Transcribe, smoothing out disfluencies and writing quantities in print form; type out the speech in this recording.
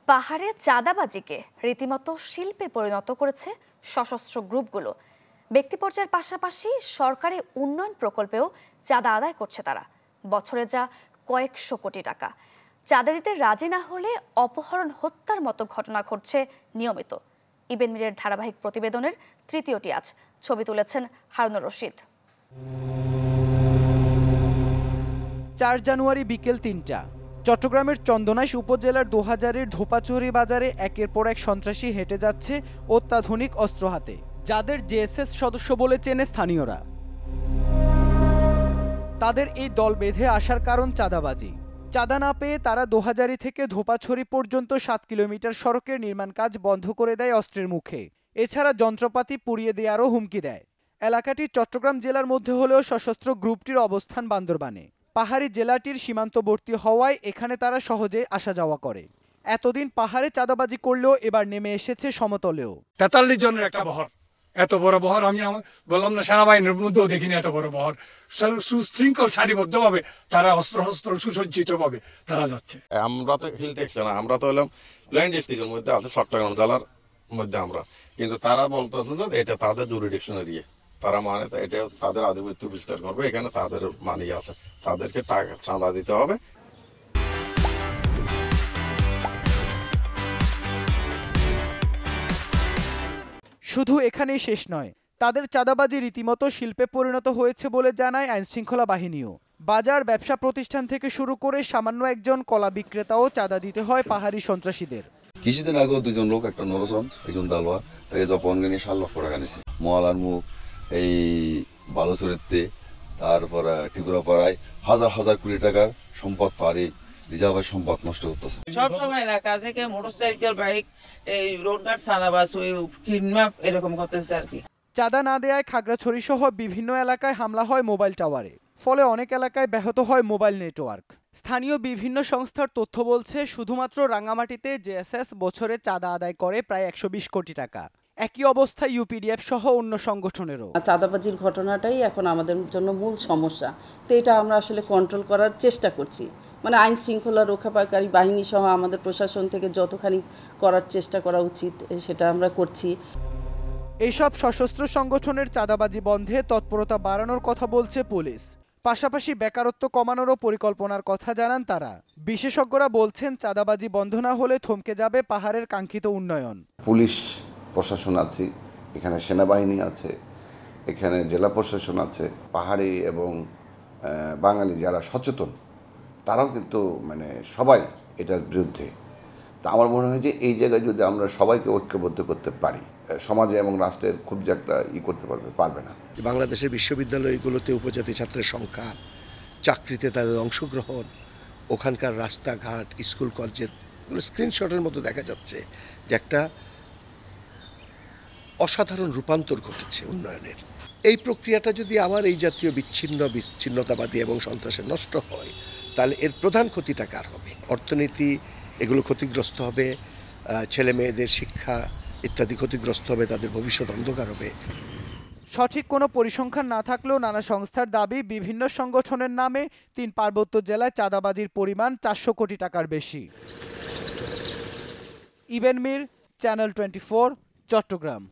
পাহাড়ে চাঁদাবাজিকে রীতিমতো শিল্পে পরিণত করেছে সশস্ত্র গ্রুপগুলো। ব্যক্তি পর্যায়ের পাশাপাশি সরকারি উন্নয়ন প্রকল্পেও চাঁদা আদায় করছে তারা। বছরে যা কয়েকশো কোটি টাকা। চাঁদা দিতে রাজি না হলে অপহরণ, হত্যার মতো ঘটনা ঘটছে নিয়মিত। ইবেন মিরের ধারাবাহিক প্রতিবেদনের তৃতীয়টি আজ। ছবি তুলেছেন হারুনুর রশিদ। ৪ জানুয়ারি বিকেল ৩টা। চট্টগ্রামের চন্দনাইশ উপজেলার ২০০০-এর ধোপাচুরি বাজারে একের পর এক সন্ত্রাসী হেঁটে যাচ্ছে অত্যাধুনিক অস্ত্র হাতে, যাদের জেএসএস সদস্য বলে চেনে স্থানীয়রা। তাদের এই দল বেঁধে আসার কারণ চাঁদাবাজি। চাঁদা না পেয়ে তারা ২০০০ থেকে ধোপাছড়ি পর্যন্ত ৭ কিলোমিটার সড়কের নির্মাণ কাজ বন্ধ করে দেয় অস্ত্রের মুখে। এছাড়া যন্ত্রপাতি পুড়িয়ে দেওয়ারও হুমকি দেয়। এলাকাটি চট্টগ্রাম জেলার মধ্যে হলেও সশস্ত্র গ্রুপটির অবস্থান বান্দরবানে। পাহাড়ি জেলাটির সীমান্তবর্তী হওয়ায় এখানে তারা সহজে আসা যাওয়া করে। এতদিন পাহাড়ে চাঁদাবাজি করলেও এবার নেমে এসেছে সমতলেও। ৪৩ জনের একটা বহর, এত বড় বহর আমি বললাম না, সেনাবাহিনীর মধ্যেও দেখিনি এত বড় বহর। সুশৃঙ্খল সারিবদ্ধভাবে তারা অস্ত্র সুসজ্জিত ভাবে তারা যাচ্ছে। আমরা তো হিল টেক্স না, আমরা তো হলাম প্লেন ডিস্ট্রিক্টের মধ্যে আছে, চট্টগ্রাম জেলার মধ্যে আমরা। কিন্তু তারা বলতেছে যে এটা তাদের জুরিডিকশন এরিয়া, তারা মানে এটা তাদের আধিপত্য বিস্তার করবে, এখানে তাদের মানি আছে, তাদেরকে টাকা চাঁদা দিতে হবে। শুধু এখানেই শেষ নয়, তাদের চাঁদাবাজি রীতিমতো শিল্পে পরিণত হয়েছে বলে জানায় আইনশৃঙ্খলা বাহিনীও। বাজার, ব্যবসা প্রতিষ্ঠান থেকে শুরু করে সামান্য একজন কলা বিক্রেতাও চাঁদা দিতে হয় পাহাড়ি সন্ত্রাসীদের। কিছুদিন আগেও দুজন লোক, একটা নরসন, একজন দালওয়া, তাকে জপন নিয়ে ৭ লক্ষ টাকা নিছে। মহালার মুখ, এই বালুচরিত্রে, তারপর ত্রিপুরাপাড়ায় হাজার হাজার কোটি টাকার সম্পদ পারে রিজার্ভের সম্পদ নষ্ট করতেছে। সবসময় এলাকা থেকে মোটরসাইকেল, বাইক, এই রোডঘাট, সাদাবাস, ওই কিডন্যাপ এরকম করতেছে আর কি। চাঁদা না দেয়ায় খাগড়াছড়ি সহ বিভিন্ন এলাকায় হামলা হয় মোবাইল টাওয়ারে। ফলে অনেক এলাকায় ব্যাহত হয় মোবাইল নেটওয়ার্ক। স্থানীয় বিভিন্ন সংস্থার তথ্য বলছে, শুধুমাত্র রাঙামাটিতে জেএসএস বছরে চাঁদা আদায় করে প্রায় ১২০ কোটি টাকা। একই অবস্থা ইউপিডিএফ সহ অন্য সংগঠনেরও। চাঁদাবাজির ঘটনাটাই এখন আমাদের জন্য মূল সমস্যা। তো এটা আমরা আসলে কন্ট্রোল করার চেষ্টা করছি। মানে আইন শৃঙ্খলা রক্ষাকারী বাহিনী সহ আমাদের প্রশাসন থেকে যতখানি করার চেষ্টা করা উচিত সেটা আমরা করছি। এইসব সশস্ত্র সংগঠনের চাঁদাবাজি বন্ধে তৎপরতা বাড়ানোর কথা বলছে পুলিশ। পাশাপাশি বেকারত্ব কমানোরও পরিকল্পনার কথা জানান তারা। বিশেষজ্ঞরা বলছেন, চাঁদাবাজি বন্ধ না হলে থমকে যাবে পাহাড়ের কাঙ্ক্ষিত উন্নয়ন। পুলিশ প্রশাসন আছে, এখানে সেনাবাহিনী আছে, এখানে জেলা প্রশাসন আছে, পাহাড়ি এবং বাঙালি যারা সচেতন তারাও কিন্তু মানে সবাই এটার বিরুদ্ধে। তা আমার মনে হয় যে এই জায়গায় যদি আমরা সবাইকে ঐক্যবদ্ধ করতে পারি, সমাজে এবং রাষ্ট্রের খুব যে একটা করতে পারবে না। বাংলাদেশের বিশ্ববিদ্যালয়গুলোতে উপজাতি ছাত্রের সংখ্যা, চাকরিতে তাদের অংশগ্রহণ, ওখানকার রাস্তাঘাট, স্কুল কলেজের স্ক্রিনশটের মতো দেখা যাচ্ছে যে একটা অসাধারণ রূপান্তর ঘটেছে উন্নয়নের। এই প্রক্রিয়াটা যদি আবার এই জাতীয় বিচ্ছিন্নতাবাদী এবং সন্ত্রাসে নষ্ট হয়, তাহলে এর প্রধান ক্ষতিটা কার হবে? অর্থনীতি এগুলো ক্ষতিগ্রস্ত হবে, ছেলে মেয়েদের শিক্ষা ইত্যাদি ক্ষতিগ্রস্ত হবে, তাদের ভবিষ্যৎ অন্ধকার হবে। সঠিক কোনো পরিসংখ্যান না থাকলেও নানা সংস্থার দাবি, বিভিন্ন সংগঠনের নামে ৩ পার্বত্য জেলায় চাঁদাবাজির পরিমাণ ৪০০ কোটি টাকার বেশি। ইবেন মির, চ্যানেল 24, চট্টগ্রাম।